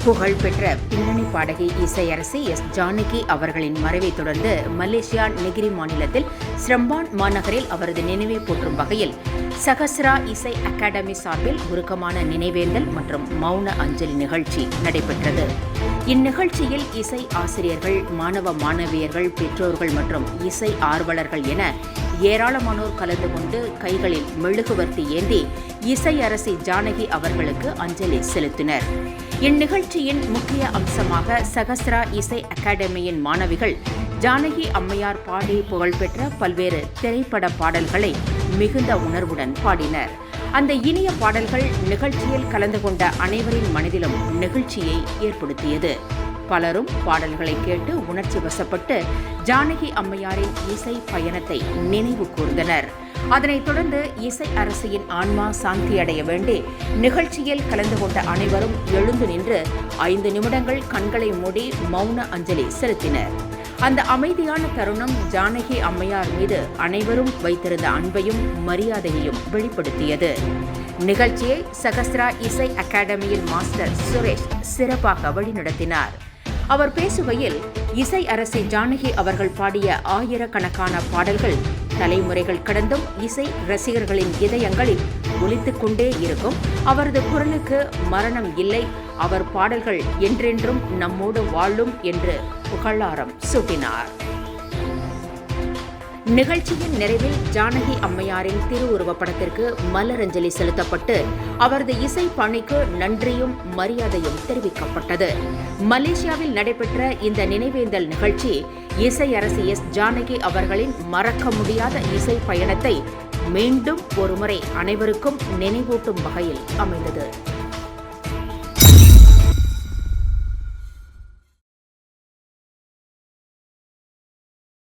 புகழ்பெற்ற பின்னணி பாடகி இசையரசி எஸ் ஜானகி அவர்களின் மறைவை தொடர்ந்து மலேசியா நெகிரி மாநிலத்தில் ஸ்ரம்பான் மாநகரில் அவரது நினைவை போற்றும் வகையில் சகஸ்ரா இசை அகாடமி சார்பில் உருக்கமான நினைவேந்தல் மற்றும் மௌன அஞ்சலி நிகழ்ச்சி நடைபெற்றது. இந்நிகழ்ச்சியில் இசை ஆசிரியர்கள், மாணவ மாணவியர்கள், பெற்றோர்கள் மற்றும் இசை ஆர்வலர்கள் என ஏராளமானோர் கலந்து கொண்டு கைகளில் மெழுகுவர்த்தி ஏந்தி இசையரசி ஜானகி அவர்களுக்கு அஞ்சலி செலுத்தினர். இந்நிகழ்ச்சியின் முக்கிய அம்சமாக சகஸ்ரா இசை அகாடமியின் மாணவிகள் ஜானகி அம்மையார் பாடி புகழ்பெற்ற பல்வேறு திரைப்பட பாடல்களை மிகுந்த உணர்வுடன் பாடினர். அந்த இனிய பாடல்கள் நிகழ்ச்சியில் கலந்து கொண்ட அனைவரின் மனதிலும் நெகிழ்ச்சியை ஏற்படுத்தியது. பலரும் பாடல்களை கேட்டு உணர்ச்சி வசப்பட்டு ஜானகி அம்மையாரின் இசை பயணத்தை நினைவு கூர்ந்தனர். அதனைத் தொடர்ந்து இசை அரசியின் ஆன்மா சாந்தியடைய வேண்டி நிகழ்ச்சியில் கலந்து கொண்ட அனைவரும் எழுந்து நின்று 5 நிமிடங்கள் கண்களை மூடி மௌன அஞ்சலி செலுத்தினர். அந்த அமைதியான தருணம் ஜானகி அம்மையார் மீது அனைவரும் வைத்திருந்த அன்பையும் மரியாதையையும் வெளிப்படுத்தியது. நிகழ்ச்சியை சகஸ்ரா இசை அகாடமியின் மாஸ்டர் சுரேஷ் சிறப்பாக வழிநடத்தினார். அவர் பேசுகையில், இசை அரசி ஜானகி அவர்கள் பாடிய ஆயிரக்கணக்கான பாடல்கள் தலைமுறைகள் கடந்தும் இசை ரசிகர்களின் இதயங்களில் ஒலித்துக் கொண்டே இருக்கும். அவரது குரலுக்கு மரணம் இல்லை, அவர் பாடல்கள் என்றென்றும் நம்மோடு வாழும் என்று புகழாரம் சூட்டினார். நிகழ்ச்சியின் நிறைவில் ஜானகி அம்மையாரின் திருவுருவப் படத்திற்கு மலரஞ்சலி செலுத்தப்பட்டு அவரது இசை பணிக்கு நன்றியும் மரியாதையும் தெரிவிக்கப்பட்டது. மலேசியாவில் நடைபெற்ற இந்த நினைவேந்தல் நிகழ்ச்சி இசையரசி எஸ் ஜானகி அவர்களின் மறக்க முடியாத இசை பயணத்தை மீண்டும் ஒருமுறை அனைவருக்கும் நினைவூட்டும் வகையில் அமைந்தது.